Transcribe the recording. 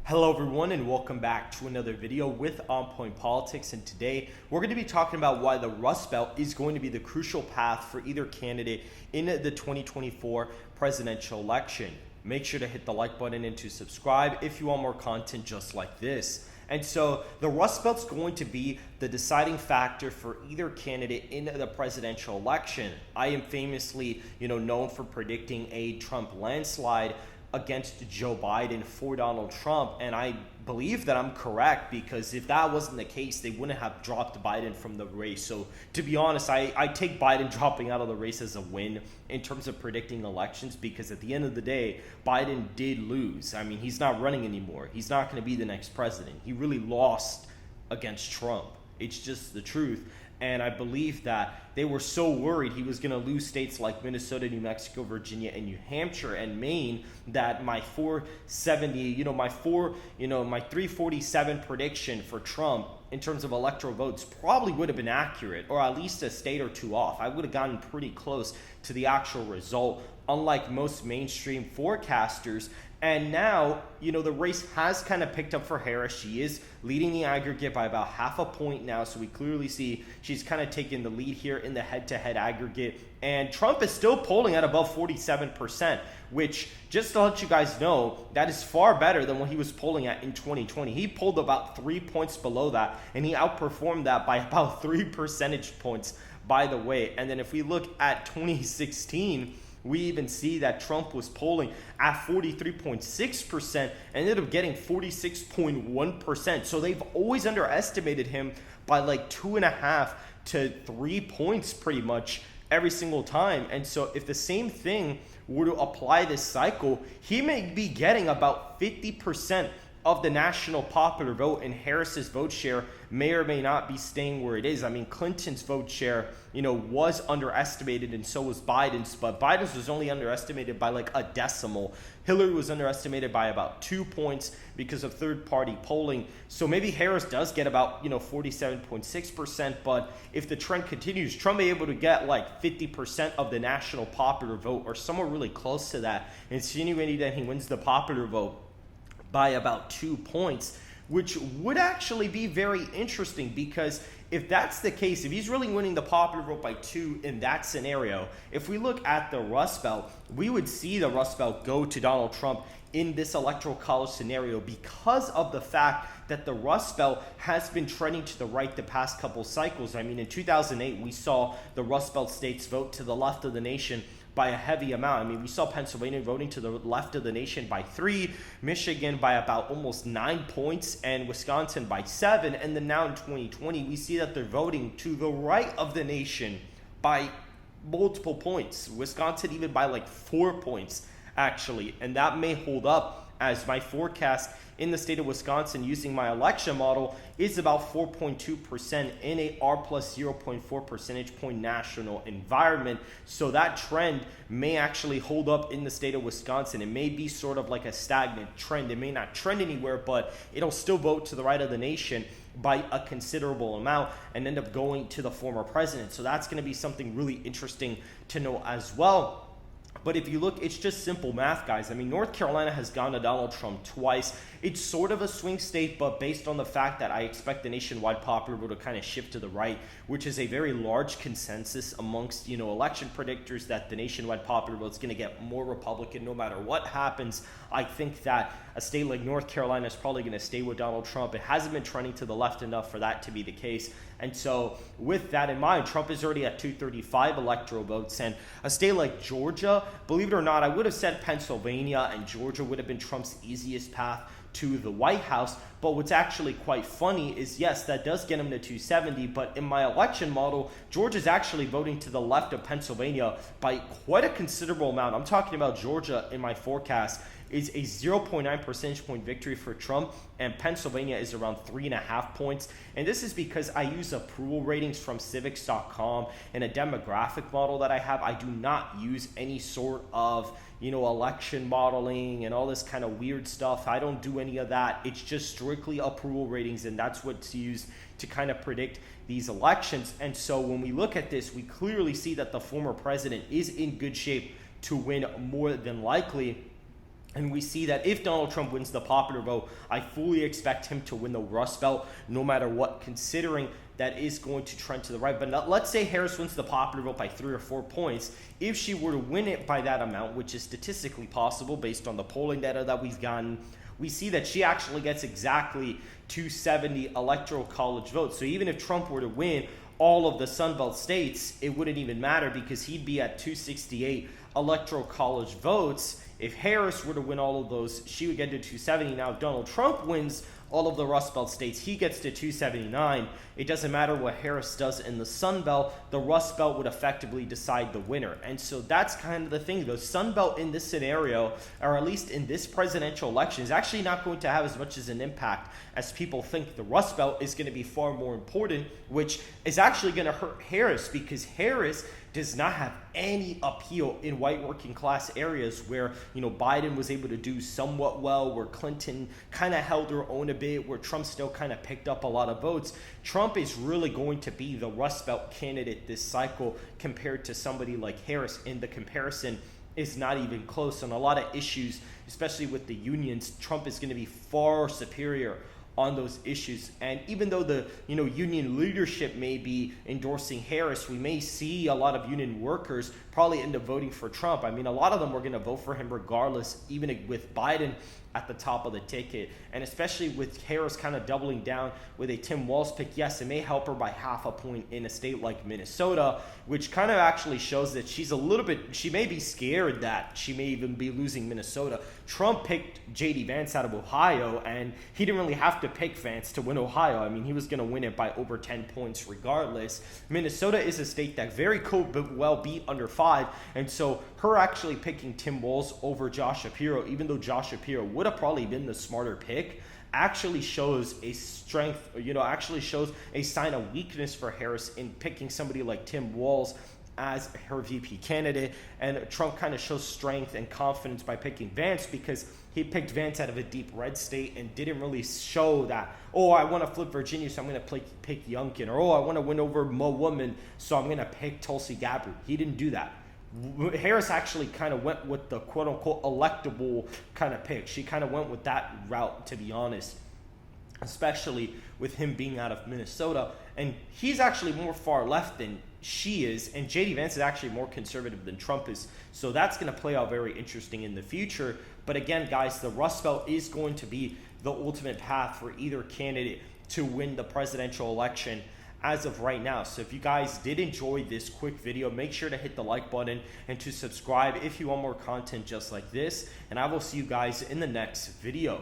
Hello everyone and welcome back to another video with On Point Politics, and today we're going to be talking about why the Rust Belt is going to be the crucial path for either candidate in the 2024 presidential election. Make sure to hit the like button and to subscribe if you want more content just like this. And so the Rust Belt's going to be the deciding factor for either candidate in the presidential election. I am famously, known for predicting a Trump landslide against Joe Biden for Donald Trump, and I believe that I'm correct, because if that wasn't the case, they wouldn't have dropped Biden from the race. So to be honest, I take Biden dropping out of the race as a win in terms of predicting elections, because at the end of the day, Biden did lose. I mean, he's not running anymore. He's not going to be the next president. He really lost against Trump. It's just the truth. And I believe that they were so worried he was going to lose states like Minnesota, New Mexico, Virginia, and New Hampshire and Maine that my 470, my 347 prediction for Trump in terms of electoral votes probably would have been accurate, or at least a state or two off. I would have gotten pretty close to the actual result, unlike most mainstream forecasters. And now, the race has kind of picked up for Harris. She is leading the aggregate by about half a point now. So we clearly see she's kind of taking the lead here in the head-to-head aggregate. And Trump is still polling at above 47%, which, just to let you guys know, that is far better than what he was polling at in 2020. He polled about 3 points below that, and he outperformed that by about 3 percentage points, by the way. And then if we look at 2016, we even see that Trump was polling at 43.6% and ended up getting 46.1%. So they've always underestimated him by like 2.5 to 3 points pretty much every single time. And so if the same thing were to apply this cycle, he may be getting about 50% of the national popular vote, and Harris's vote share may or may not be staying where it is. I mean, Clinton's vote share, was underestimated, and so was Biden's, but Biden's was only underestimated by like a decimal. Hillary was underestimated by about 2 points because of third-party polling. So maybe Harris does get about, 47.6%, but if the trend continues, Trump may be able to get like 50% of the national popular vote, or somewhere really close to that, insinuating that he wins the popular vote by about 2 points, which would actually be very interesting, because if that's the case, if he's really winning the popular vote by 2 in that scenario, if we look at the Rust Belt, we would see the Rust Belt go to Donald Trump in this electoral college scenario, because of the fact that the Rust Belt has been trending to the right the past couple cycles. I mean, in 2008, we saw the Rust Belt states vote to the left of the nation by a heavy amount. I mean, we saw Pennsylvania voting to the left of the nation by 3, Michigan by about almost 9 points, and Wisconsin by 7. And then now in 2020, we see that they're voting to the right of the nation by multiple points. Wisconsin even by like 4 points, actually. And that may hold up, as my forecast in the state of Wisconsin using my election model is about 4.2% in a R plus 0.4 percentage point national environment. So that trend may actually hold up in the state of Wisconsin. It may be sort of like a stagnant trend. It may not trend anywhere, but it'll still vote to the right of the nation by a considerable amount and end up going to the former president. So that's going to be something really interesting to know as well. But if you look, it's just simple math, guys. I mean, North Carolina has gone to Donald Trump twice. It's sort of a swing state, but based on the fact that I expect the nationwide popular vote to kind of shift to the right, which is a very large consensus amongst, election predictors, that the nationwide popular vote is going to get more Republican no matter what happens. I think that a state like North Carolina is probably going to stay with Donald Trump. It hasn't been trending to the left enough for that to be the case. And so with that in mind, Trump is already at 235 electoral votes. And a state like Georgia, believe it or not, I would have said Pennsylvania and Georgia would have been Trump's easiest path to the White House. But what's actually quite funny is, yes, that does get him to 270, but in my election model, Georgia's actually voting to the left of Pennsylvania by quite a considerable amount. I'm talking about Georgia in my forecast is a 0.9 percentage point victory for Trump, and Pennsylvania is around 3.5 points. And this is because I use approval ratings from civics.com and a demographic model that I have. I do not use any sort of election modeling and all this kind of weird stuff. I don't do any of that. It's just strictly approval ratings, and that's what's used to kind of predict these elections. And so when we look at this, we clearly see that the former president is in good shape to win more than likely. And we see that if Donald Trump wins the popular vote, I fully expect him to win the Rust Belt no matter what, considering that is going to trend to the right. But let's say Harris wins the popular vote by 3 or 4 points. If she were to win it by that amount, which is statistically possible based on the polling data that we've gotten, we see that she actually gets exactly 270 electoral college votes. So even if Trump were to win all of the Sunbelt states, it wouldn't even matter because he'd be at 268 electoral college votes. If Harris were to win all of those, she would get to 270. Now, if Donald Trump wins all of the Rust Belt states, he gets to 279. It doesn't matter what Harris does in the Sun Belt, the Rust Belt would effectively decide the winner. And so that's kind of the thing. The Sun Belt in this scenario, or at least in this presidential election, is actually not going to have as much as an impact as people think. The Rust Belt is going to be far more important, which is actually going to hurt Harris because Harris does not have any appeal in white working class areas where, Biden was able to do somewhat well, where Clinton kind of held her own a bit, where Trump still kind of picked up a lot of votes. Trump is really going to be the Rust Belt candidate this cycle compared to somebody like Harris, and the comparison is not even close. On a lot of issues, especially with the unions, Trump is going to be far superior on those issues. And even though the union leadership may be endorsing Harris, we may see a lot of union workers probably end up voting for Trump. I mean, a lot of them were going to vote for him regardless, even with Biden at the top of the ticket. And especially with Harris kind of doubling down with a Tim Walz pick, yes, it may help her by half a point in a state like Minnesota, which kind of actually shows that she may be scared that she may even be losing Minnesota. Trump picked J.D. Vance out of Ohio, and he didn't really have to pick Vance to win Ohio. I mean, he was going to win it by over 10 points regardless. Minnesota is a state that very could well be under 5, and so her actually picking Tim Walz over Josh Shapiro, even though Josh Shapiro would have probably been the smarter pick, actually shows a strength, actually shows a sign of weakness for Harris in picking somebody like Tim Walz as her VP candidate. And Trump kind of shows strength and confidence by picking Vance because he picked Vance out of a deep red state and didn't really show that, I want to flip Virginia, so I'm going to pick Youngkin, or I want to win over Mo Woman, so I'm going to pick Tulsi Gabbard. He didn't do that. Harris actually kind of went with the quote-unquote electable kind of pick. She kind of went with that route, to be honest, especially with him being out of Minnesota. And he's actually more far left than she is, and J.D. Vance is actually more conservative than Trump is. So that's going to play out very interesting in the future. But again, guys, the Rust Belt is going to be the ultimate path for either candidate to win the presidential election as of right now. So if you guys did enjoy this quick video, make sure to hit the like button and to subscribe if you want more content just like this. And I will see you guys in the next video.